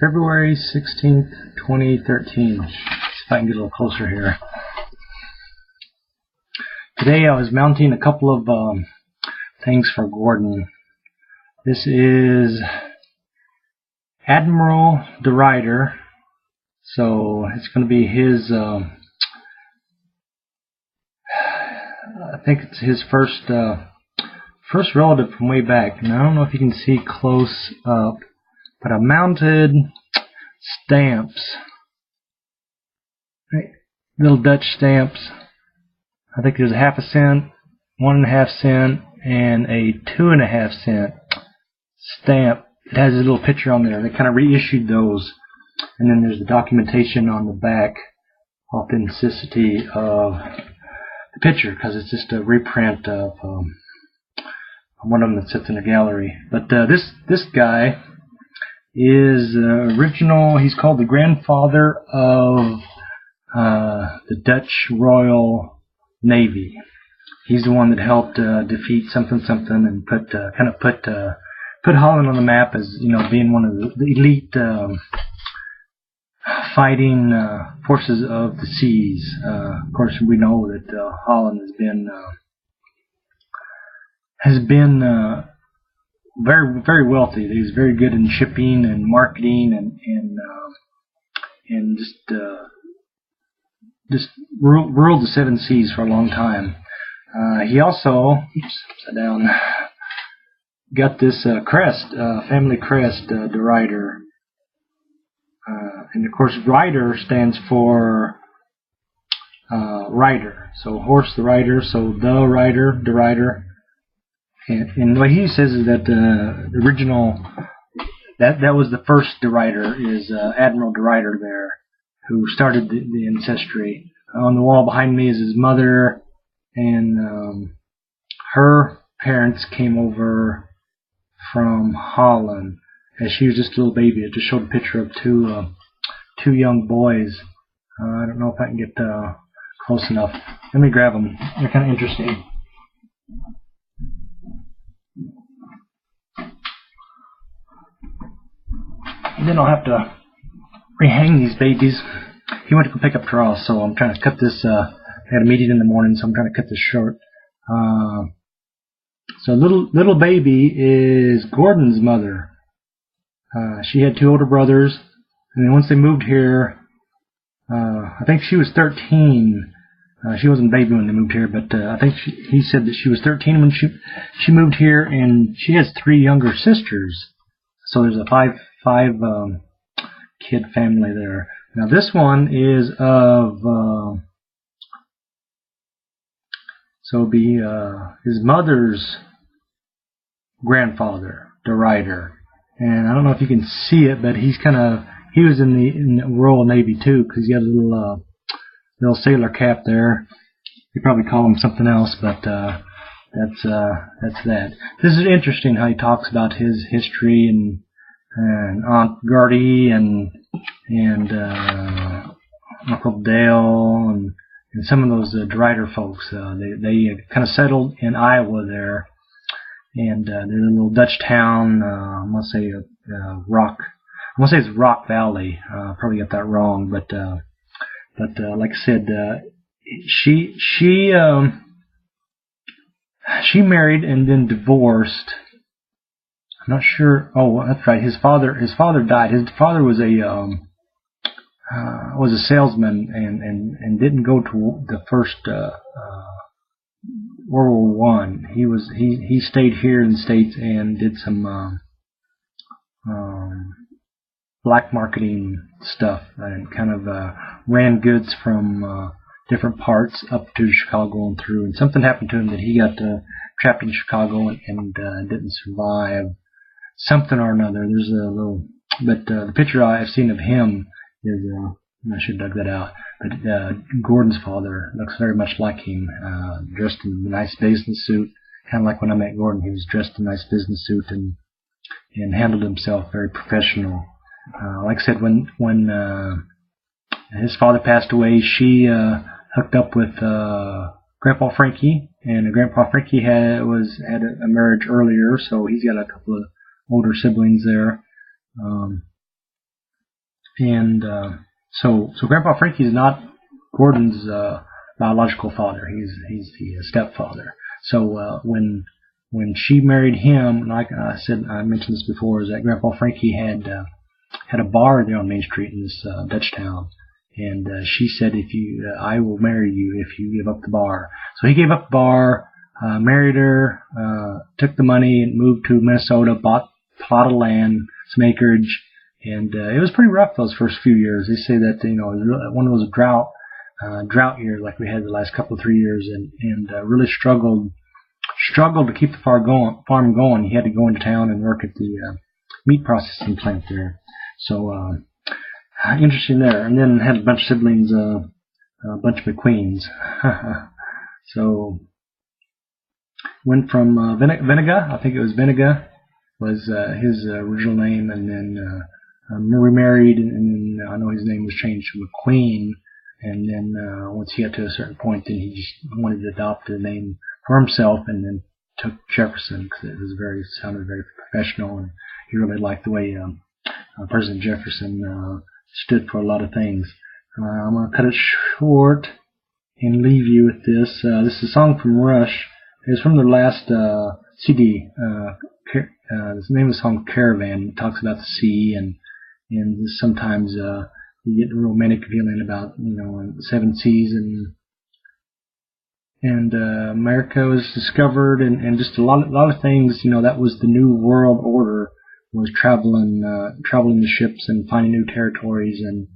February 16th, 2013. Let's see if I can get a little closer here. Today I was mounting a couple of things for Gordon. This is Admiral DeRuyter. So it's going to be his, I think it's his first relative from way back. And I don't know if you can see close up, but I mounted stamps, little Dutch stamps. I think there's a 1/2 cent, 1.5 cent, and a 2.5 cent stamp. It has a little picture on there. They kind of reissued those. And then there's the documentation on the back, authenticity of the picture, because it's just a reprint of one of them that sits in a gallery. But this guy is original. He's called the grandfather of the Dutch Royal Navy. He's the one that helped defeat something and put Holland on the map as, you know, being one of the elite fighting forces of the seas. Of course, we know that Holland has been very, very wealthy. He's very good in shipping and marketing and just ruled the 7 seas for a long time. He also, upside down, got this crest, family crest, DeRuyter. And of course, Ryder stands for rider. So horse, the rider. So the rider, DeRuyter. And what he says is that the original, that was the first DeRuyter, is Admiral DeRuyter there, who started the ancestry. On the wall behind me is his mother, and her parents came over from Holland as she was just a little baby. It just showed a picture of two young boys. I don't know if I can get close enough. Let me grab them. They're kind of interesting. And then I'll have to rehang these babies. He went to go pick up Charles, so I'm trying to cut this. I had a meeting in the morning, so I'm trying to cut this short. So little baby is Gordon's mother. She had 2 older brothers, and then once they moved here, I think she was 13. She wasn't a baby when they moved here, but I think he said that she was 13 when she moved here, and she has 3 younger sisters. So there's a five kid family there. Now this one is of so it'll be his mother's grandfather, DeRuyter. And I don't know if you can see it, but he was in the Royal Navy too, because he had a little sailor cap there. You probably call him something else, but that's that. This is interesting how he talks about his history and Aunt Gertie and Uncle Dale and some of those DeRuyter folks. They kind of settled in Iowa there. And there's a little Dutch town, I must say it's Rock Valley. Probably got that wrong, but like I said, she married and then divorced. I'm not sure. Oh, that's right. His father died. His father was a salesman and didn't go to the first World War I. He stayed here in the States and did some black marketing stuff and kind of ran goods from different parts up to Chicago and through. And something happened to him that he got trapped in Chicago and didn't survive. Something or another. There's a little, but the picture I've seen of him is I should have dug that out. But Gordon's father looks very much like him, dressed in a nice business suit, kind of like when I met Gordon. He was dressed in a nice business suit and handled himself very professional. Like I said, when his father passed away, she hooked up with Grandpa Frankie, and Grandpa Frankie had a marriage earlier, so he's got a couple of older siblings there. And so Grandpa Frankie is not Gordon's biological father. He's the stepfather. So when she married him, like I mentioned this before, is that Grandpa Frankie had a bar there on Main Street in this Dutch town, and she said, I will marry you if you give up the bar. So he gave up the bar, married her, took the money, and moved to Minnesota, bought a plot of land, some acreage, and it was pretty rough those first few years. They say that it was one of those drought years like we had the last couple of 3 years, and really struggled to keep the farm going. He had to go into town and work at the meat processing plant there. So interesting there. And then had a bunch of siblings, a bunch of McQueens. So went from Veniga, I think it was Veniga, was his original name, and then remarried, and then I know his name was changed to McQueen. And then once he got to a certain point, then he just wanted to adopt a name for himself, and then took Jefferson because it was sounded very professional, and he really liked the way President Jefferson stood for a lot of things. I'm going to cut it short and leave you with this. This is a song from Rush. It's from their last CD. The name of the song Caravan. It talks about the sea, and sometimes you get a romantic feeling about the seven seas, and America was discovered, and just a lot of things. That was the new world order, was traveling the ships and finding new territories, and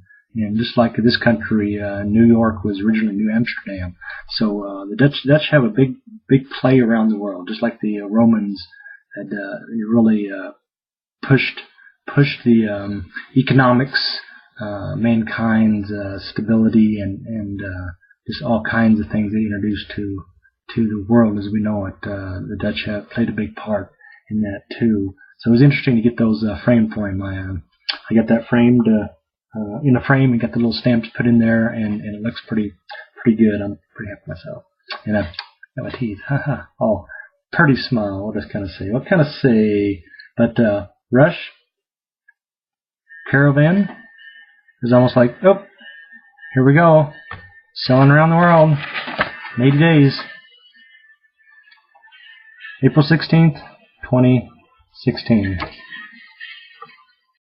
just like this country, New York was originally New Amsterdam. So the Dutch have a big play around the world, just like the Romans had really pushed the economics, mankind's stability, and just all kinds of things they introduced to the world as we know it. The Dutch have played a big part in that too. So it was interesting to get those framed for him. I got that framed in a frame and got the little stamps put in there, and it looks pretty good. I'm pretty happy with myself. And I got my teeth. Oh, pretty smile. What can I say? But Rush, Caravan is almost like, oh, here we go. Selling around the world in 80 days. April 16th, 2016.